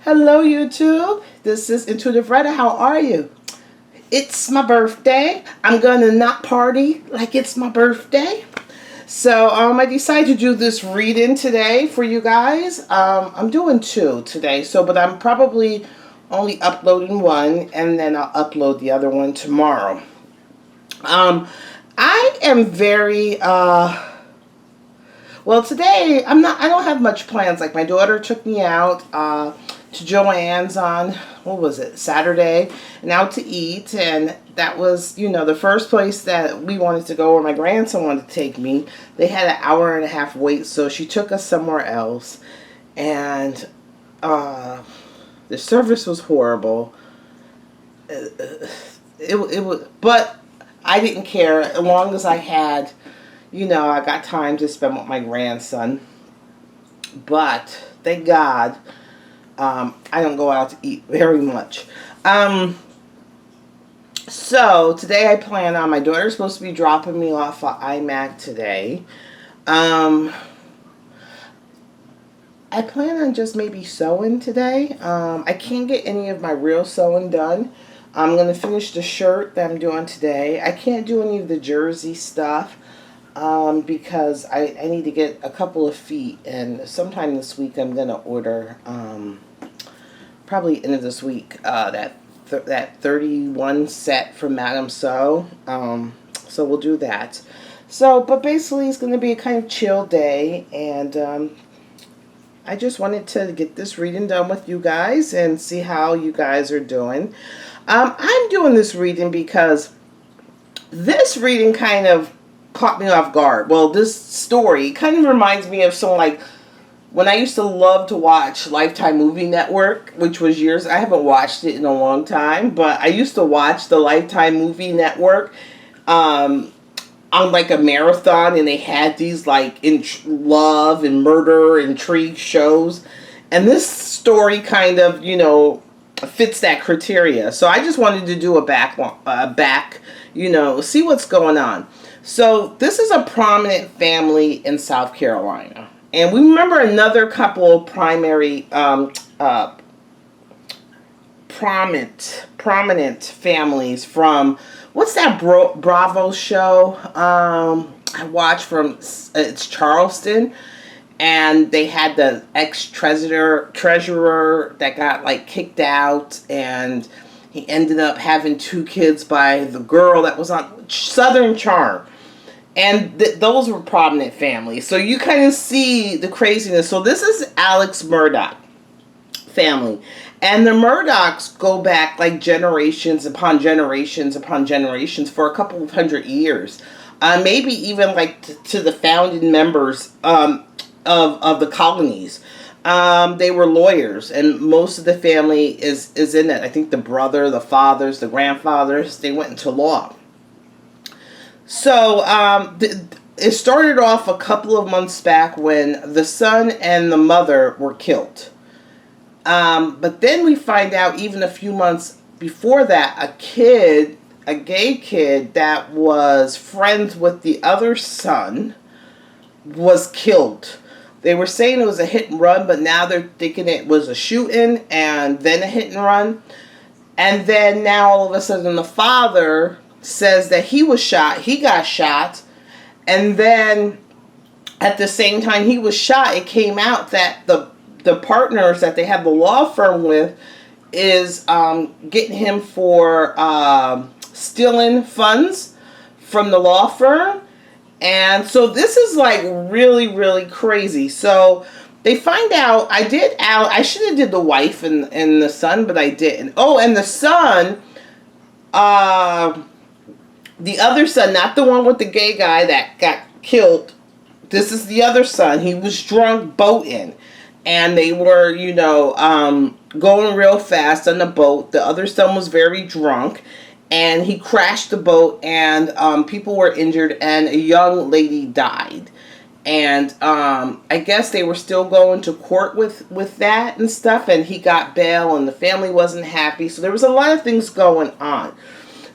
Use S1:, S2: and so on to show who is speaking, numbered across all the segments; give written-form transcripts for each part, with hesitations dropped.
S1: Hello, YouTube. This is Intuitive Retta. How are you? It's my birthday. I'm gonna not party like it's my birthday. So I decided to do this read-in today for you guys. I'm doing two today, but I'm probably only uploading one, and then I'll upload the other one tomorrow. I am very well, today I don't have much plans. Like, my daughter took me out to Joann's on, what was it, Saturday, and out to eat, and that was, the first place that we wanted to go, where my grandson wanted to take me. They had an hour and a half wait, so she took us somewhere else, and the service was horrible. It was, but I didn't care as long as I had, I got time to spend with my grandson. But thank God, I don't go out to eat very much. So today I plan on, my daughter's supposed to be dropping me off at iMac today. I plan on just maybe sewing today. I can't get any of my real sewing done. I'm going to finish the shirt that I'm doing today. I can't do any of the jersey stuff because I need to get a couple of feet, and sometime this week I'm going to order, probably end of this week, that 31 set from Madame So. So we'll do that. But basically it's going to be a kind of chill day, and I just wanted to get this reading done with you guys and see how you guys are doing. I'm doing this reading because this reading kind of caught me off guard. Well, this story kind of reminds me of something like when I used to love to watch Lifetime Movie Network, which was years. I haven't watched it in a long time, but I used to watch the Lifetime Movie Network on like a marathon, and they had these like love and murder intrigue shows, and this story kind of fits that criteria. So I just wanted to do a back see what's going on. So this is a prominent family in South Carolina, and we remember another couple of prominent families from, what's that Bravo show I watched from, it's Charleston, and they had the ex-treasurer that got like kicked out, and he ended up having 2 kids by the girl that was on Southern Charm. And those were prominent families. So you kind of see the craziness. So this is Alex Murdaugh family. And the Murdaughs go back like generations upon generations upon generations for a couple of hundred years. Maybe even like to the founding members of the colonies. They were lawyers, and most of the family is in it. I think the brother, the fathers, the grandfathers, they went into law. So it started off a couple of months back when the son and the mother were killed. But then we find out even a few months before that, a gay kid that was friends with the other son was killed. They were saying it was a hit and run, but now they're thinking it was a shooting and then a hit and run. And then now all of a sudden the father says that he was shot. He got shot. And then at the same time he was shot, it came out that the partners that they have the law firm with is getting him for stealing funds from the law firm. And so this is like really, really crazy. So they find out, I should have did the wife and the son, but I didn't. Oh, and the son, the other son, not the one with the gay guy that got killed. This is the other son. He was drunk boating, and they were, going real fast on the boat. The other son was very drunk, and he crashed the boat, and people were injured, and a young lady died. And I guess they were still going to court with that and stuff, and he got bail, and the family wasn't happy. So there was a lot of things going on.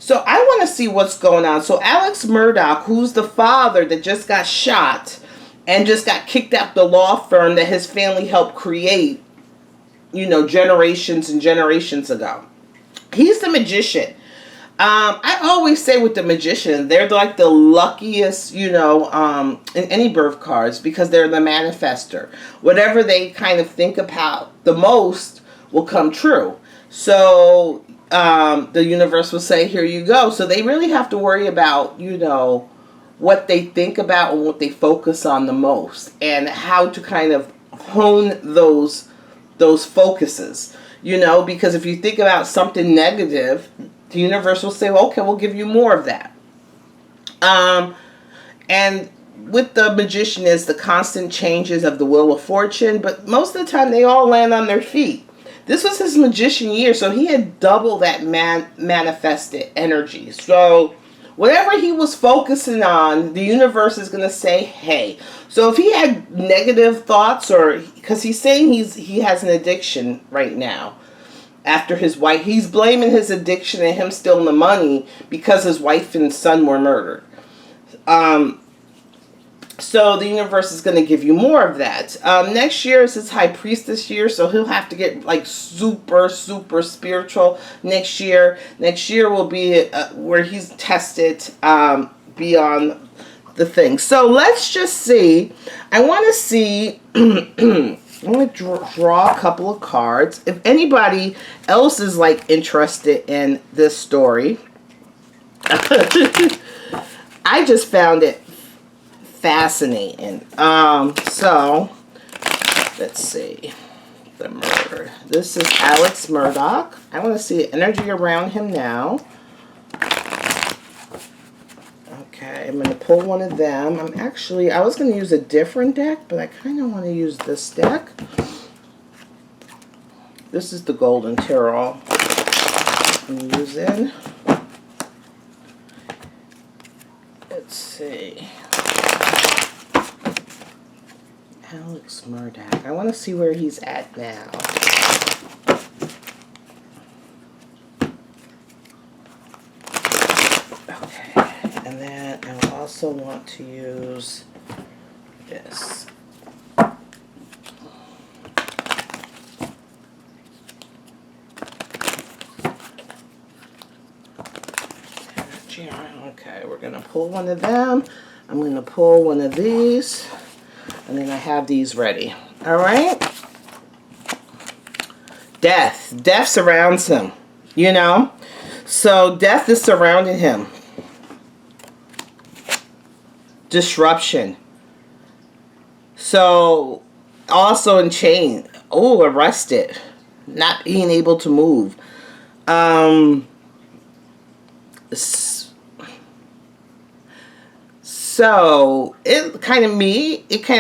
S1: So I want to see what's going on. So Alex Murdaugh, who's the father that just got shot and just got kicked out the law firm that his family helped create, generations and generations ago. He's the magician. I always say with the magician, they're like the luckiest, in any birth cards, because they're the manifester. Whatever they kind of think about the most will come true. So the universe will say, here you go. So they really have to worry about, what they think about and what they focus on the most, and how to kind of hone those focuses, because if you think about something negative, the universe will say, well, okay, we'll give you more of that. And with the magician is the constant changes of the wheel of fortune, but most of the time they all land on their feet. This was his magician year, so he had double that manifested energy. So whatever he was focusing on, the universe is going to say, hey. So if he had negative thoughts, or because he's saying he has an addiction right now, after his wife, he's blaming his addiction and him stealing the money because his wife and son were murdered. So the universe is going to give you more of that. Next year is his high priestess year, so he'll have to get like super, super spiritual next year. Next year will be where he's tested beyond the thing. So let's just see. I want to see... I'm going to draw a couple of cards. If anybody else is like interested in this story, I just found it fascinating. So let's see. The murder. This is Alex Murdaugh. I want to see the energy around him now. Okay, I'm going to pull one of them. I was going to use a different deck, but I kind of want to use this deck. This is the Golden Tarot I'm using. Let's see. Alex Murdaugh. I want to see where he's at now. And then I also want to use this. Okay, we're going to pull one of them. I'm going to pull one of these. And then I have these ready. All right? Death. Death surrounds him. So death is surrounding him. Disruption. So also in chain. Oh, arrested. Not being able to move. So it kind of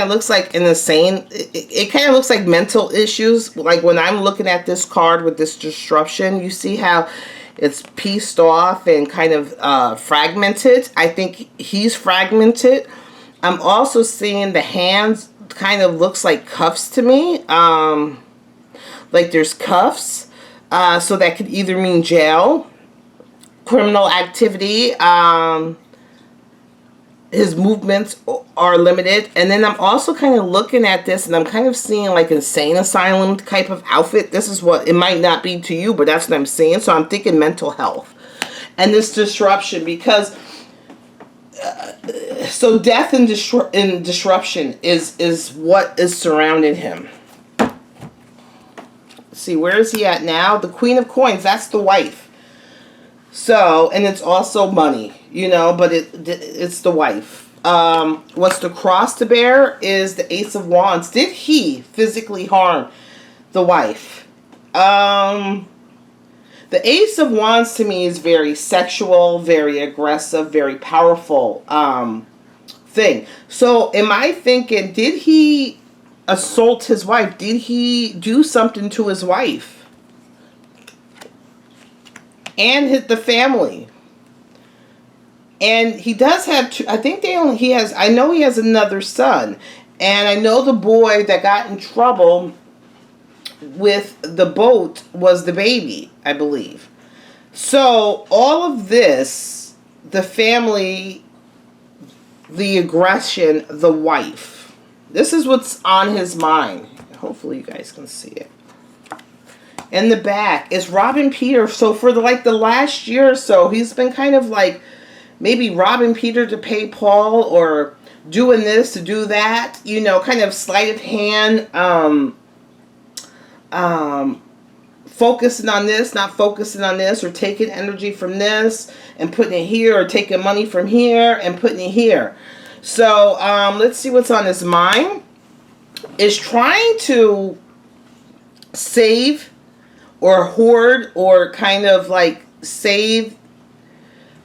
S1: looks like an insane, it kind of looks like mental issues. Like when I'm looking at this card with this disruption, you see how it's pieced off and kind of fragmented. I think he's fragmented. I'm also seeing the hands kind of looks like cuffs to me. Like there's cuffs. So that could either mean jail, criminal activity. His movements are limited. And then I'm also kind of looking at this and I'm kind of seeing like insane asylum type of outfit. This is what it might not be to you, but that's what I'm seeing. So I'm thinking mental health and this disruption, because so death and disruption is what is surrounding him. Let's see, where is he at now? The Queen of Coins, that's the wife. So, and it's also money, but it's the wife. What's the cross to bear is the Ace of Wands. Did he physically harm the wife? The Ace of Wands to me is very sexual, very aggressive, very powerful thing. So am I thinking, did he assault his wife? Did he do something to his wife? And hit the family. And he does have two, I think I know he has another son. And I know the boy that got in trouble with the boat was the baby, I believe. So all of this, the family, the aggression, the wife. This is what's on his mind. Hopefully you guys can see it. In the back, it's robbing Peter. So for the last year or so, he's been kind of like maybe robbing Peter to pay Paul, or doing this to do that. You know, kind of sleight of hand. Focusing on this, not focusing on this, or taking energy from this and putting it here, or taking money from here and putting it here. So let's see what's on his mind. Is trying to save or hoard, or kind of like save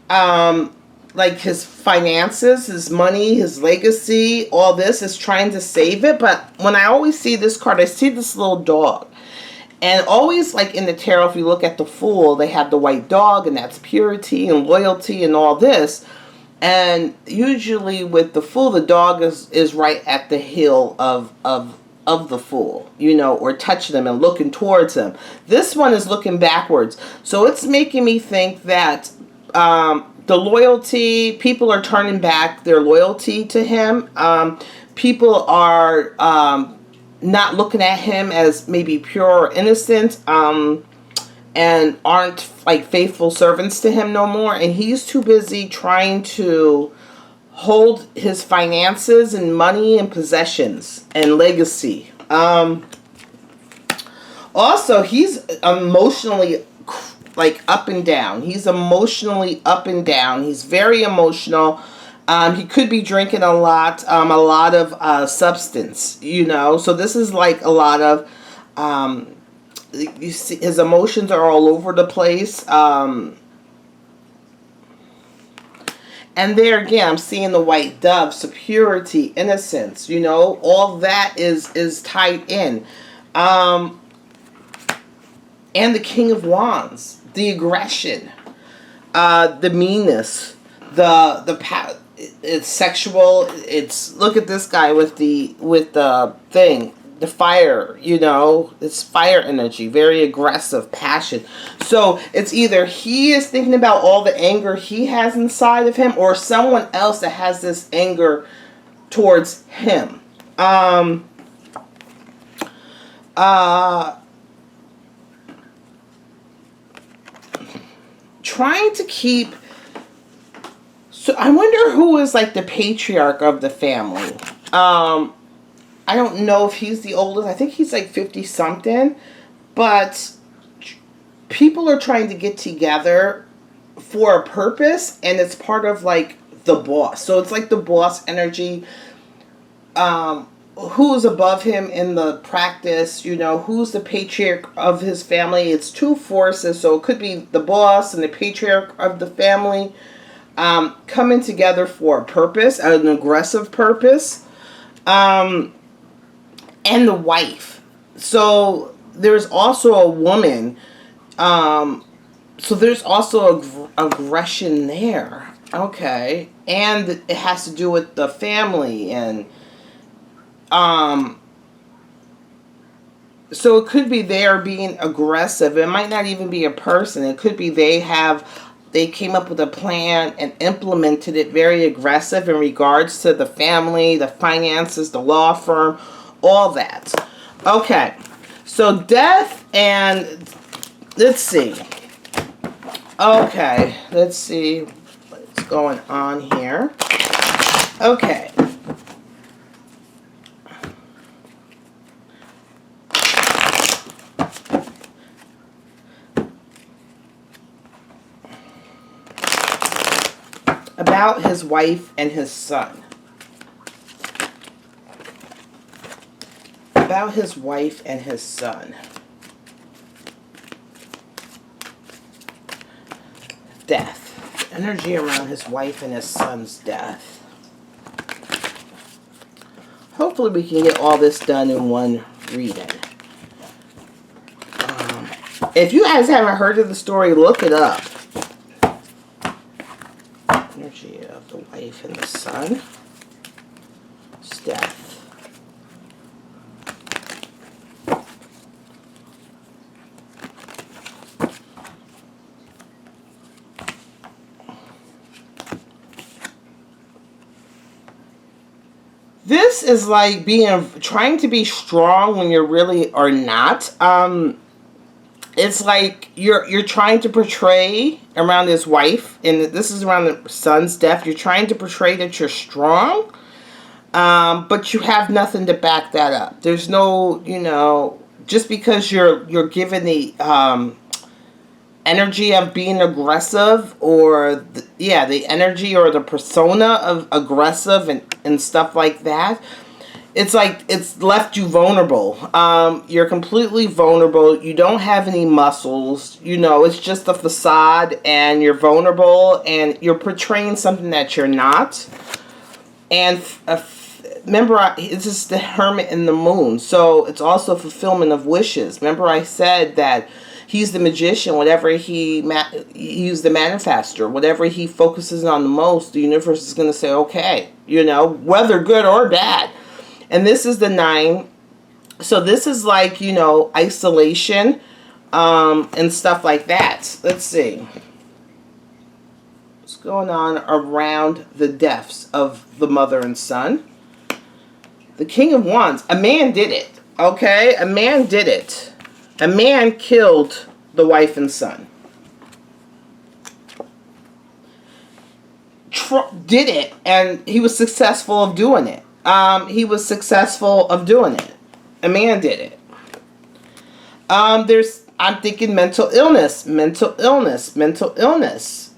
S1: like his finances, his money, his legacy. All this is trying to save it. But when I always see this card, I see this little dog. And always, like in the tarot, if you look at the Fool, they have the white dog, and that's purity and loyalty and all this. And usually with the Fool, the dog is right at the heel of the Fool, you know, or touching them and looking towards him. This one is looking backwards. So it's making me think that the loyalty, people are turning back their loyalty to him. People are not looking at him as maybe pure or innocent, and aren't like faithful servants to him no more. And he's too busy trying to hold his finances and money and possessions and legacy. Also, he's emotionally like up and down. He's emotionally up and down. He's very emotional. He could be drinking a lot of substance, you know. So this is like a lot of, you see, his emotions are all over the place. And there again, I'm seeing the white dove, so purity, innocence, you know, all that is tied in. And the King of Wands, the aggression, the meanness, it's sexual. It's, look at this guy with the thing, the fire, you know, it's fire energy, very aggressive, passion. So it's either he is thinking about all the anger he has inside of him, or someone else that has this anger towards him. Trying to keep. So I wonder who is like the patriarch of the family. I don't know if he's the oldest. I think he's like 50 something. But people are trying to get together for a purpose, and it's part of like the boss. So it's like the boss energy. Who's above him in the practice, you know, who's the patriarch of his family. It's two forces, so it could be the boss and the patriarch of the family coming together for a purpose, an aggressive purpose. And the wife. So there's also a woman. So there's also aggression there. Okay. And it has to do with the family. And so it could be they're being aggressive. It might not even be a person. It could be they came up with a plan and implemented it very aggressive in regards to the family, the finances, the law firm, all that. Okay. So death and let's see. Okay. Let's see what's going on here. Okay. About his wife and his son. About his wife and his son. Death. Energy around his wife and his son's death. Hopefully we can get all this done in one reading. If you guys haven't heard of the story, look it up. Energy of the wife and the son. It's death. This is like trying to be strong when you really are not. it's like you're trying to portray around his wife, and this is around the son's death. You're trying to portray that you're strong, but you have nothing to back that up. There's no, just because you're given the energy of being aggressive, or the energy or the persona of aggressive and stuff like that. It's like it's left you vulnerable. You're completely vulnerable. You don't have any muscles. It's just a facade, and you're vulnerable, and you're portraying something that you're not. And remember, this is the Hermit and the Moon, so it's also fulfillment of wishes. Remember, I said that he's the magician. Whatever he's the manifester. Whatever he focuses on the most, the universe is going to say, okay, whether good or bad. And this is the 9. So this is like, isolation and stuff like that. Let's see. What's going on around the deaths of the mother and son? The King of Wands. A man did it. Okay? A man did it. A man killed the wife and son. Did it, and he was successful of doing it. He was successful of doing it. A man did it. I'm thinking mental illness. An illness, mental illness.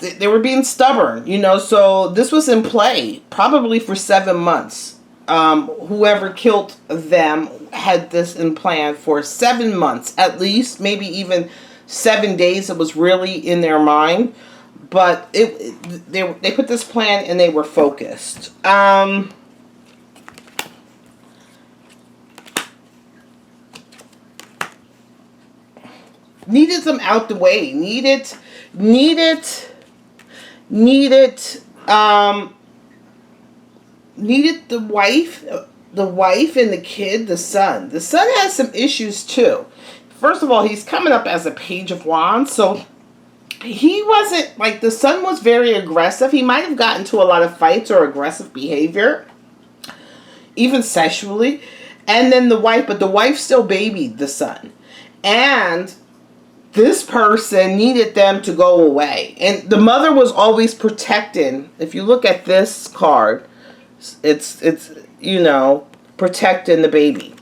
S1: They were being stubborn, so this was in play probably for 7 months. Whoever killed them had this in plan for 7 months, at least, maybe even 7 days. It was really in their mind, but they put this plan and they were focused. Needed them out the way. Needed the wife and the kid, the son. The son has some issues too. First of all, he's coming up as a Page of Wands, so he wasn't, like, the son was very aggressive. He might have gotten into a lot of fights or aggressive behavior, even sexually. And then the wife still babied the son. And this person needed them to go away. And the mother was always protecting. If you look at this card, it's protecting the baby.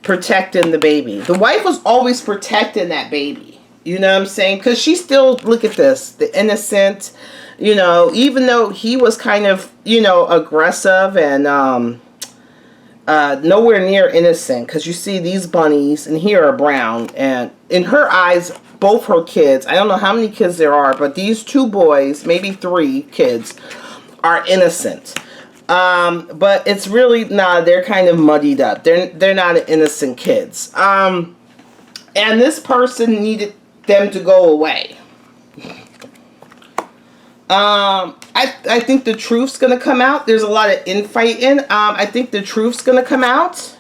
S1: Protecting the baby. The wife was always protecting that baby. You know what I'm saying? Because she still, look at this, the innocent, even though he was kind of, aggressive and nowhere near innocent. Because you see these bunnies, and here are brown. And in her eyes, both her kids, I don't know how many kids there are, but these 2 boys, maybe 3 kids, are innocent. But it's really, they're kind of muddied up. They're not innocent kids. And this person needed them to go away. I think the truth's going to come out. There's a lot of infighting. I think the truth's going to come out.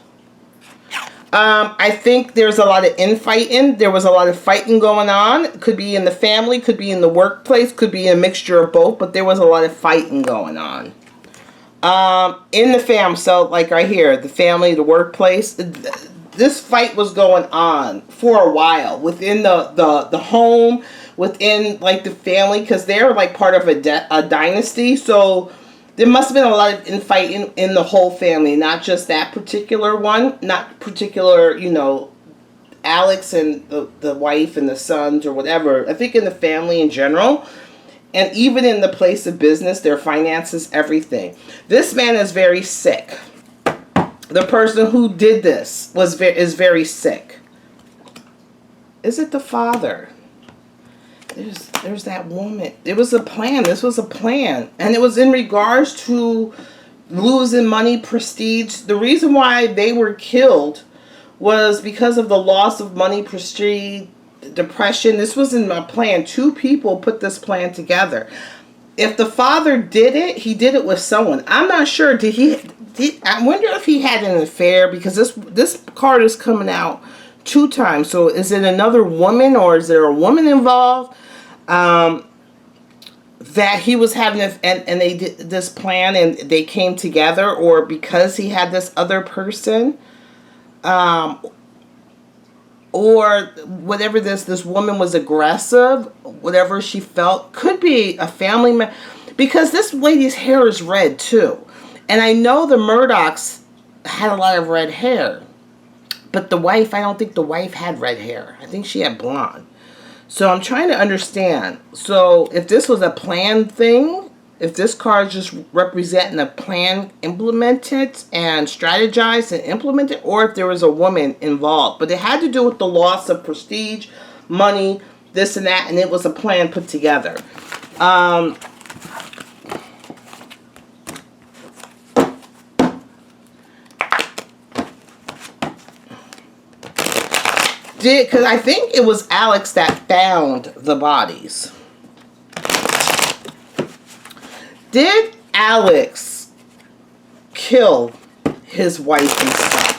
S1: I think there's a lot of infighting. There was a lot of fighting going on. Could be in the family, could be in the workplace, could be a mixture of both, but there was a lot of fighting going on. In the family, so like right here, the family, the workplace, this fight was going on for a while within the home, within like the family, because they're like part of a dynasty. So there must have been a lot of infighting in the whole family, not just that particular one, not particular, Alex and the wife and the sons or whatever. I think in the family in general. And even in the place of business, their finances, everything. This man is very sick. The person who did this is very sick. Is it the father? There's that woman. It was a plan. This was a plan. And it was in regards to losing money, prestige. The reason why they were killed was because of the loss of money, prestige, depression. This was in my plan. 2 people put this plan together. If the father did it, he did it with someone. I'm not sure. I wonder if he had an affair, because this card is coming out 2 times. So is it another woman, or is there a woman involved? that he was having and they did this plan and they came together, or because he had this other person, or whatever, this woman was aggressive, whatever she felt, could be a family member, because this lady's hair is red too. And I know the Murdaughs had a lot of red hair, but the wife, I don't think the wife had red hair. I think she had blonde. So I'm trying to understand. So if this was a planned thing, if this card is just representing a plan implemented and strategized and implemented, or if there was a woman involved. But it had to do with the loss of prestige, money, this and that, and it was a plan put together. Because I think it was Alex that found the bodies. Did Alex kill his wife and son?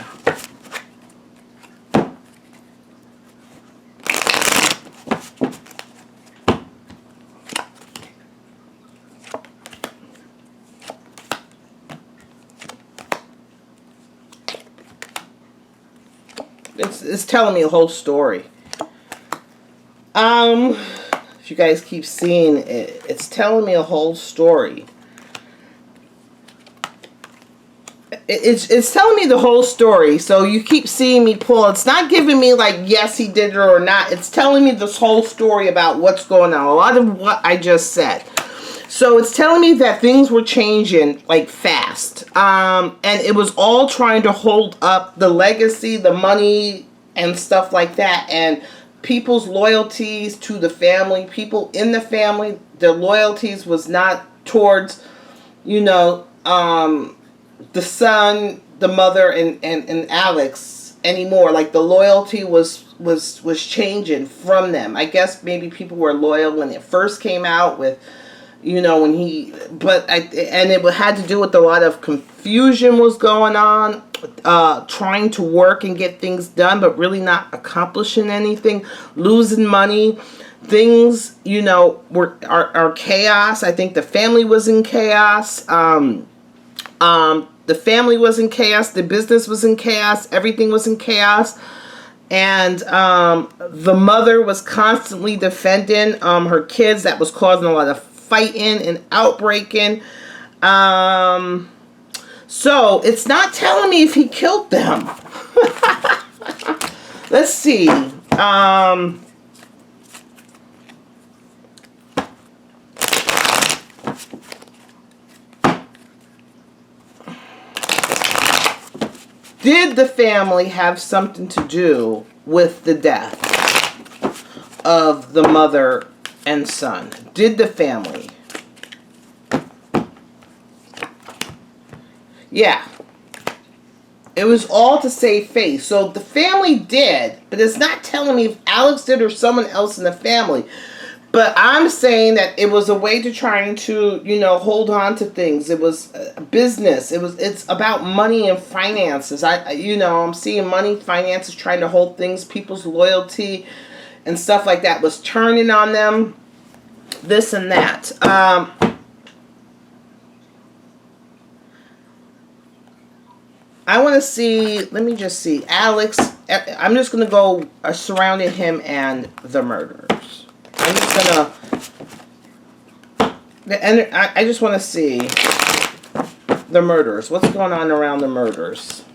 S1: It's telling me a whole story. If you guys keep seeing it, it's telling me a whole story. It's telling me the whole story. So you keep seeing me pull. It's not giving me like, yes, he did it or not. It's telling me this whole story about what's going on. A lot of what I just said. So it's telling me that things were changing like fast. And it was all trying to hold up the legacy, the money, and stuff like that. And people's loyalties to the family, people in the family, their loyalties was not towards, you know, the son, the mother, and Alex anymore. Like the loyalty was changing from them. I guess maybe people were loyal when it first came out with, you know, when he, and it had to do with a lot of confusion was going on, trying to work and get things done, but really not accomplishing anything, losing money, things, you know, are chaos. I think the family was in chaos. The family was in chaos. The business was in chaos. Everything was in chaos. And the mother was constantly defending her kids. That was causing a lot of fighting and outbreaking. So it's not telling me if he killed them. Let's see. Did the family have something to do with the death of the mother and son? Did the family? Yeah. It was all to save face. So the family did, but it's not telling me if Alex did or someone else in the family. But I'm saying that it was a way to trying to, you know, hold on to things. It was a business. It's about money and finances. I'm seeing money, finances, trying to hold things, people's loyalty and stuff like that was turning on them. This and that. I want to see, let me just see, Alex, I'm just going to go surrounding him and the murderers. I'm just going to, and I just want to see the murderers. What's going on around the murderers?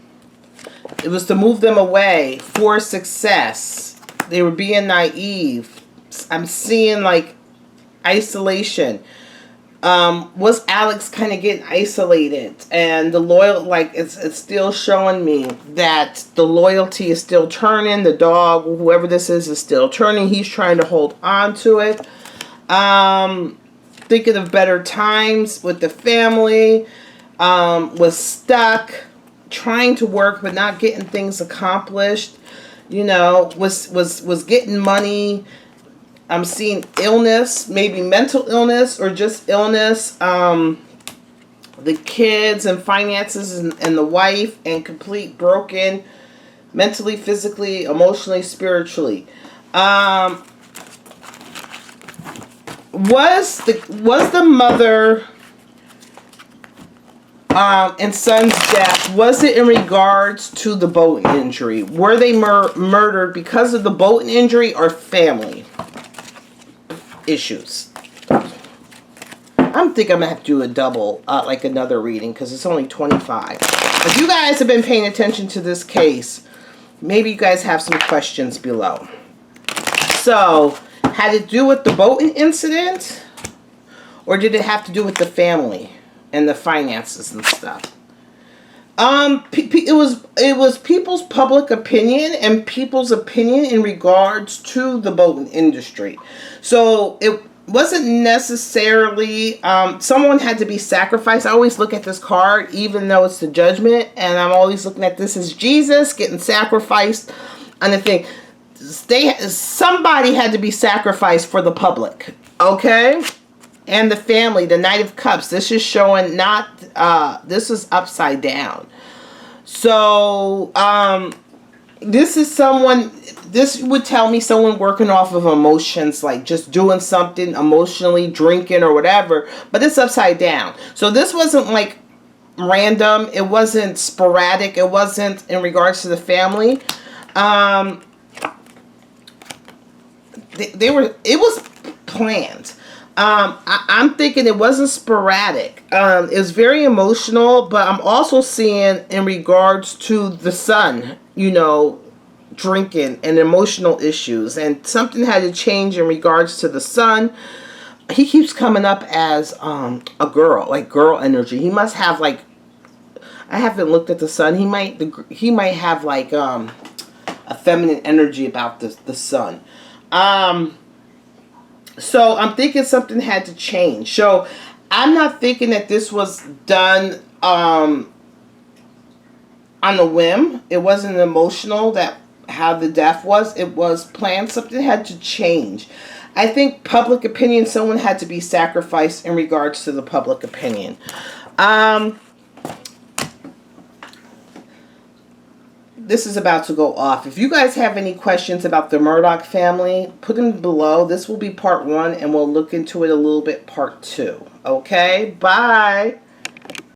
S1: It was to move them away for success. They were being naive. I'm seeing like isolation. Was Alex kind of getting isolated, and the it's still showing me that the loyalty is still turning. The dog, whoever this is still turning. He's trying to hold on to it. Thinking of better times with the family. Was stuck, trying to work but not getting things accomplished. You know, was getting money. I'm seeing illness, maybe mental illness or just illness. The kids and finances and the wife, and complete broken mentally, physically, emotionally, spiritually. Was the mother and son's death, was it in regards to the boat injury? Were they murdered because of the boat injury or family issues? I think I'm going to have to do a double, like another reading, because it's only 25. If you guys have been paying attention to this case, maybe you guys have some questions below. So, had it to do with the boat incident? Or did it have to do with the family and the finances and stuff? It was people's public opinion and people's opinion in regards to the boat industry. So it wasn't necessarily someone had to be sacrificed. I always look at this card, even though it's the judgment, and I'm always looking at this as Jesus getting sacrificed on the thing. Somebody had to be sacrificed for the public, okay? And the family, the Knight of Cups. This is showing not, this is upside down. So, this is someone, this would tell me someone working off of emotions, like just doing something emotionally, drinking or whatever, but it's upside down. So this wasn't like random. It wasn't sporadic. It wasn't in regards to the family. It was planned. I'm thinking it wasn't sporadic. It was very emotional, but I'm also seeing in regards to the son, you know, drinking and emotional issues, and something had to change in regards to the son. He keeps coming up as a girl, like girl energy. He must have like, I haven't looked at the son. He might have like a feminine energy about the son. So I'm thinking something had to change. So I'm not thinking that this was done on a whim. It wasn't emotional that how the death was. It was planned. Something had to change. I think public opinion, someone had to be sacrificed in regards to the public opinion. This is about to go off. If you guys have any questions about the Murdaugh family, put them below. This will be part 1, and we'll look into it a little bit part 2. Okay? Bye.